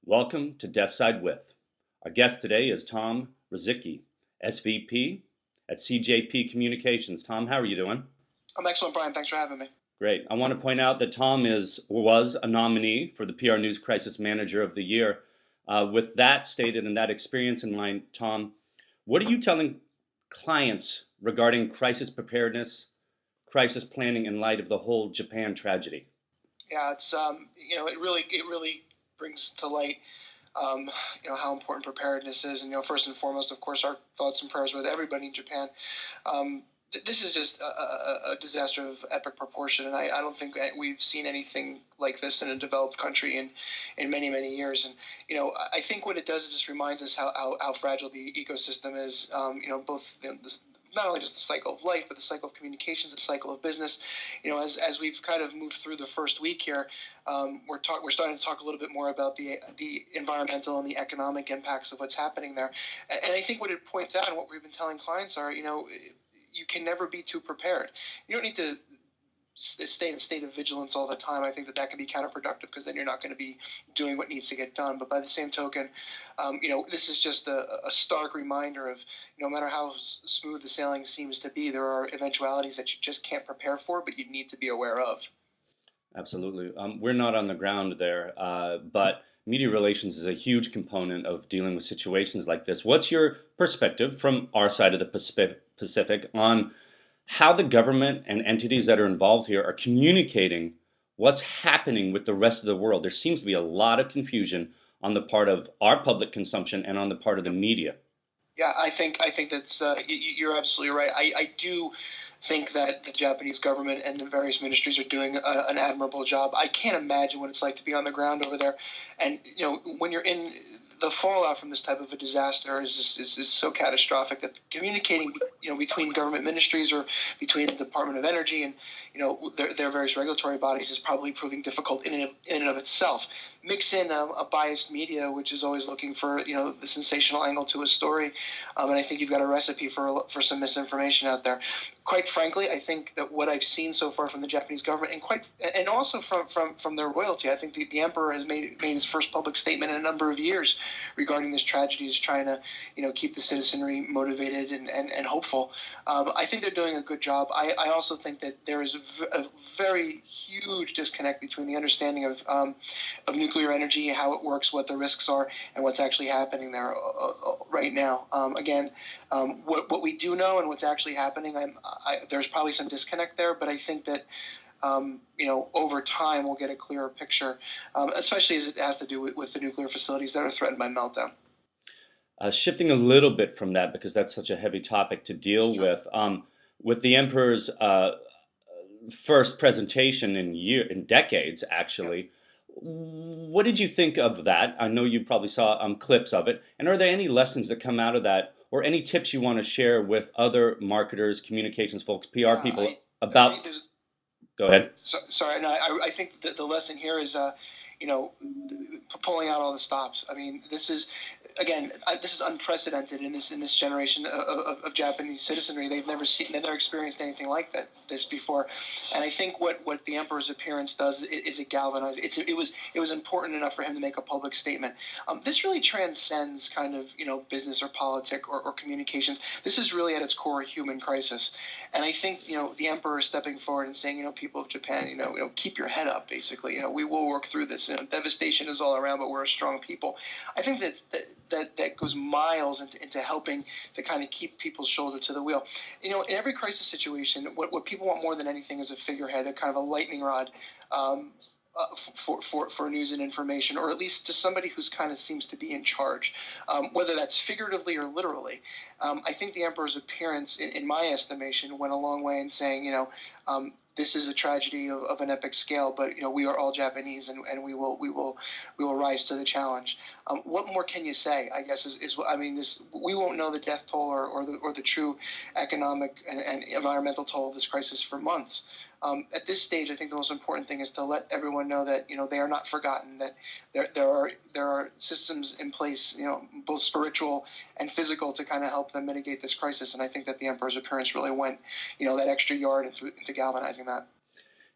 Welcome to Death Side With. Our guest today is Tom Rozycki, SVP at CJP Communications. Tom, how are you doing? I'm excellent, Brian. Thanks for having me. Great. I want to point out that Tom was a nominee for the PR News Crisis Manager of the Year. With that stated and that experience in mind, Tom, what are you telling clients regarding crisis preparedness, crisis planning in light of the whole Japan tragedy? Yeah, it's it really brings to light how important preparedness is, and first and foremost, of course, our thoughts and prayers with everybody in Japan. This is just a disaster of epic proportion, and I don't think that we've seen anything like this in a developed country in many, many years. And I think what it does is just reminds us how fragile the ecosystem is. Both not only just the cycle of life, but the cycle of communications, the cycle of business. As we've kind of moved through the first week here, we're starting to talk a little bit more about the environmental and the economic impacts of what's happening there. And I think what it points out and what we've been telling clients are, you can never be too prepared. You don't need to stay in a state of vigilance all the time. I think that can be counterproductive because then you're not going to be doing what needs to get done. But by the same token, this is just a stark reminder of no matter how smooth the sailing seems to be, there are eventualities that you just can't prepare for, but you need to be aware of. Absolutely. We're not on the ground there, but media relations is a huge component of dealing with situations like this. What's your perspective from our side of the Pacific on how the government and entities that are involved here are communicating what's happening with the rest of the world? There seems to be a lot of confusion on the part of our public consumption and on the part of the media. Yeah, I think that's you're absolutely right. I do think that the Japanese government and the various ministries are doing an admirable job. I can't imagine what it's like to be on the ground over there, and when you're in the fallout from this type of a disaster is so catastrophic that communicating between government ministries or between the Department of Energy and their various regulatory bodies is probably proving difficult in and of itself. Mix in a biased media, which is always looking for the sensational angle to a story, and I think you've got a recipe for some misinformation out there. Quite frankly, I think that what I've seen so far from the Japanese government, and also from their royalty, I think the emperor has made his first public statement in a number of years regarding this tragedy, is trying to keep the citizenry motivated and hopeful. I think they're doing a good job. I also think that there is a very huge disconnect between the understanding of nuclear energy, how it works, what the risks are, and what's actually happening there right now. What we do know and what's actually happening, there's probably some disconnect there, but I think that over time we'll get a clearer picture, especially as it has to do with the nuclear facilities that are threatened by meltdown. Shifting a little bit from that, because that's such a heavy topic to deal with the emperor's first presentation in decades, actually. Yeah. What did you think of that? I know you probably saw clips of it. And are there any lessons that come out of that, or any tips you want to share with other marketers, communications folks, PR people about? Go ahead. Sorry, no, I think that the lesson here is, pulling out all the stops. I mean, this is unprecedented in this generation of Japanese citizenry. They've never experienced anything like this before, and I think what the emperor's appearance does is it galvanizes. It was important enough for him to make a public statement. This really transcends kind of business or politic or communications. This is really at its core a human crisis, and I think the emperor is stepping forward and saying, people of Japan, keep your head up. Basically, we will work through this. Devastation is all around, but we're a strong people. I think that goes miles into helping to kind of keep people's shoulder to the wheel. In every crisis situation, what people want more than anything is a figurehead, a kind of a lightning rod for news and information, or at least just somebody who's kind of seems to be in charge, whether that's figuratively or literally. I think the emperor's appearance, in my estimation, went a long way in saying, this is a tragedy of an epic scale, but we are all Japanese, and we will rise to the challenge. What more can you say? I guess is I mean, we won't know the death toll or the true economic and environmental toll of this crisis for months. At this stage, I think the most important thing is to let everyone know that they are not forgotten. That there are systems in place, both spiritual and physical, to kind of help them mitigate this crisis. And I think that the emperor's appearance really went, that extra yard into galvanizing that.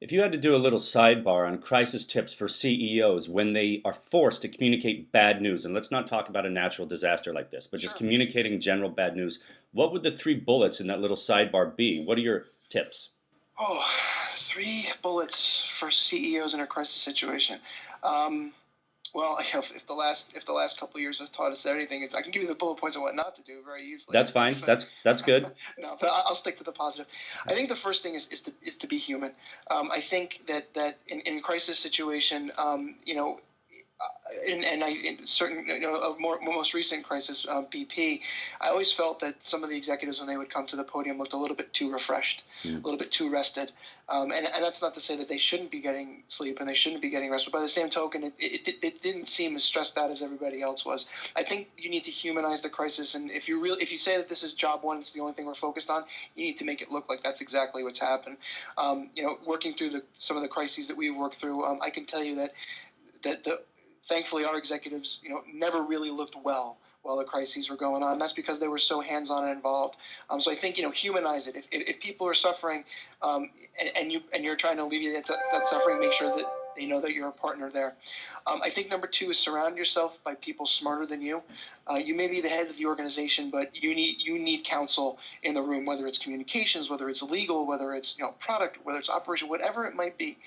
If you had to do a little sidebar on crisis tips for CEOs when they are forced to communicate bad news, and let's not talk about a natural disaster like this, but just Sure. communicating general bad news, what would the three bullets in that little sidebar be? What are your tips? Oh, three bullets for CEOs in a crisis situation. Um, well, if the last couple of years have taught us anything, I can give you the bullet points on what not to do very easily. That's fine. But That's good. no, but I'll stick to the positive. I think the first thing is to be human. I think that in crisis situation, in certain, a most recent crisis, BP, I always felt that some of the executives, when they would come to the podium, looked a little bit too refreshed, Mm. a little bit too rested. And that's not to say that they shouldn't be getting sleep and they shouldn't be getting rest. But by the same token, it didn't seem as stressed out as everybody else was. I think you need to humanize the crisis. And if you say that this is job one, it's the only thing we're focused on, you need to make it look like that's exactly what's happened. Working through some of the crises that we worked through, I can tell you that thankfully our executives, never really looked well while the crises were going on. That's because they were so hands-on and involved. So I think, humanize it. If people are suffering, and you're trying to alleviate that suffering, make sure that they know that you're a partner there. I think number two is surround yourself by people smarter than you. You may be the head of the organization, but you need counsel in the room, whether it's communications, whether it's legal, whether it's product, whether it's operation, whatever it might be.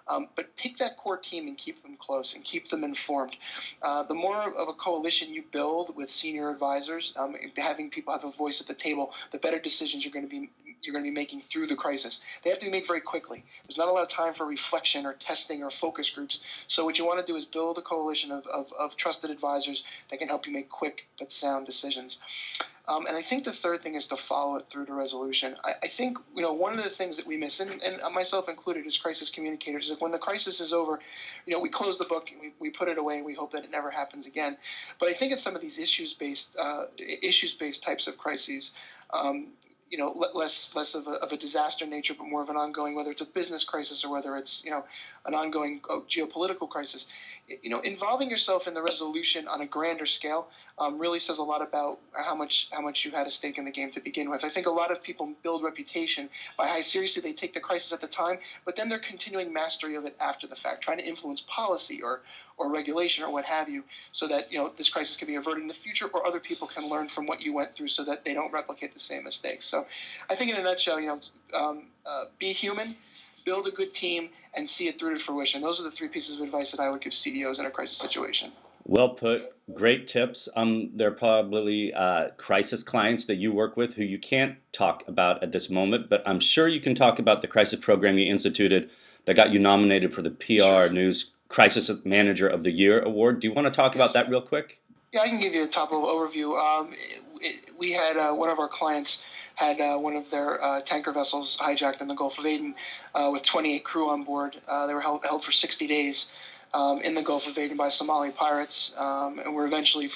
But pick that core team and keep them close and keep them informed. The more of a coalition you build with senior advisors, having people have a voice at the table, the better decisions you're going to be making through the crisis. They have to be made very quickly. There's not a lot of time for reflection or testing or focus groups. So what you want to do is build a coalition of trusted advisors that can help you make quick but sound decisions. And I think the third thing is to follow it through to resolution. I think, one of the things that we miss, and myself included, as crisis communicators, is that when the crisis is over, we close the book, and we put it away, and we hope that it never happens again. But I think in some of these issues-based types of crises, less of a disaster nature, but more of an ongoing, whether it's a business crisis or whether it's, an ongoing geopolitical crisis, involving yourself in the resolution on a grander scale really says a lot about how much you had a stake in the game to begin with. I think a lot of people build reputation by how seriously they take the crisis at the time, but then they're continuing mastery of it after the fact, trying to influence policy or regulation or what have you, so that this crisis can be averted in the future, or other people can learn from what you went through so that they don't replicate the same mistakes. So I think in a nutshell, be human, build a good team, and see it through to fruition. Those are the three pieces of advice that I would give CEOs in a crisis situation. Well put. Great tips. There are probably crisis clients that you work with who you can't talk about at this moment, but I'm sure you can talk about the crisis program you instituted that got you nominated for the PR News Crisis Manager of the Year award. Do you want to talk about that real quick? Yeah, I can give you a top-level overview. We had one of our clients had one of their tanker vessels hijacked in the Gulf of Aden with 28 crew on board. They were held for 60 days in the Gulf of Aden by Somali pirates, and were eventually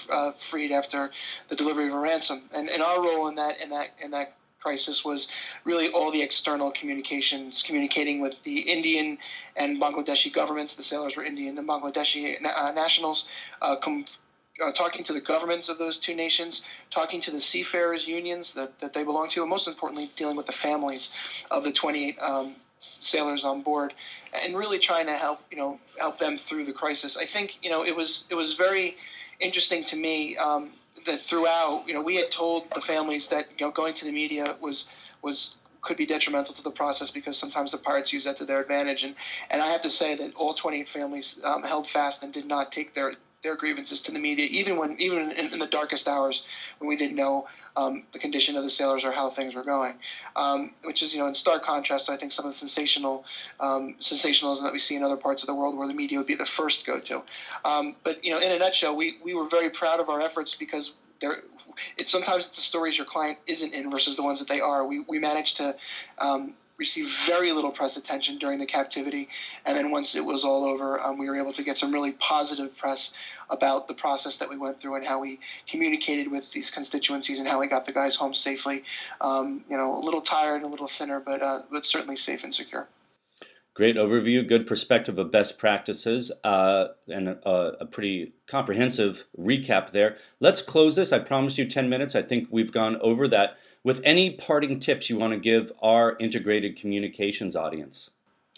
freed after the delivery of a ransom. And our role in that crisis was really all the external communications, communicating with the Indian and Bangladeshi governments. The sailors were Indian and Bangladeshi nationals. Talking to the governments of those two nations, talking to the seafarers unions that they belong to, and most importantly, dealing with the families of the 28 sailors on board, and really trying to help them through the crisis. I think it was very interesting to me that throughout, we had told the families that going to the media could be detrimental to the process, because sometimes the pirates use that to their advantage, and I have to say that all 28 families held fast and did not take their grievances to the media, even in the darkest hours when we didn't know the condition of the sailors or how things were going, which is in stark contrast to, I think, some of the sensationalism that we see in other parts of the world where the media would be the first go-to. But in a nutshell, we were very proud of our efforts, because sometimes it's the stories your client isn't in versus the ones that they are. We managed to received very little press attention during the captivity, and then once it was all over, we were able to get some really positive press about the process that we went through and how we communicated with these constituencies and how we got the guys home safely. A little tired, a little thinner, but certainly safe and secure. Great overview, good perspective of best practices, and a pretty comprehensive recap there. Let's close this. I promised you 10 minutes. I think we've gone over that. With any parting tips you want to give our integrated communications audience?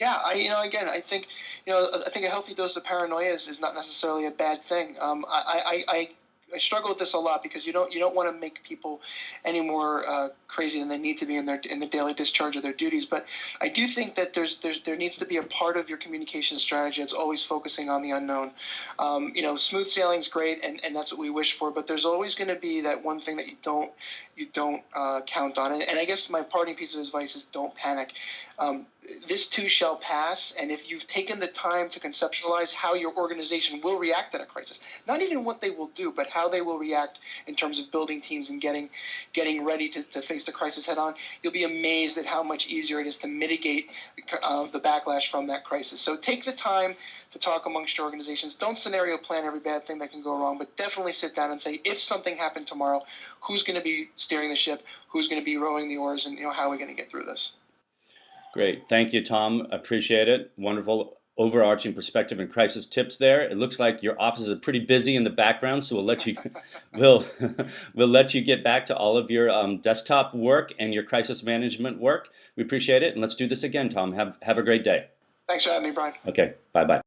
Yeah, again, I think a healthy dose of paranoia is not necessarily a bad thing. I struggle with this a lot because you don't want to make people any more crazy than they need to be in the daily discharge of their duties. But I do think that there needs to be a part of your communication strategy that's always focusing on the unknown. Smooth sailing's great, and that's what we wish for. But there's always going to be that one thing that you don't count on. And I guess my parting piece of advice is don't panic. This too shall pass, and if you've taken the time to conceptualize how your organization will react at a crisis, not even what they will do, but how they will react in terms of building teams and getting ready to face the crisis head on, you'll be amazed at how much easier it is to mitigate the backlash from that crisis. So take the time to talk amongst your organizations. Don't scenario plan every bad thing that can go wrong, but definitely sit down and say, if something happened tomorrow, who's going to be steering the ship, who's going to be rowing the oars, and how are we going to get through this? Great. Thank you, Tom. Appreciate it. Wonderful overarching perspective and crisis tips there. It looks like your office is pretty busy in the background, so we'll let you we'll we'll let you get back to all of your desktop work and your crisis management work. We appreciate it, and let's do this again, Tom. Have a great day. Thanks for having me, Brian. Okay. Bye-bye.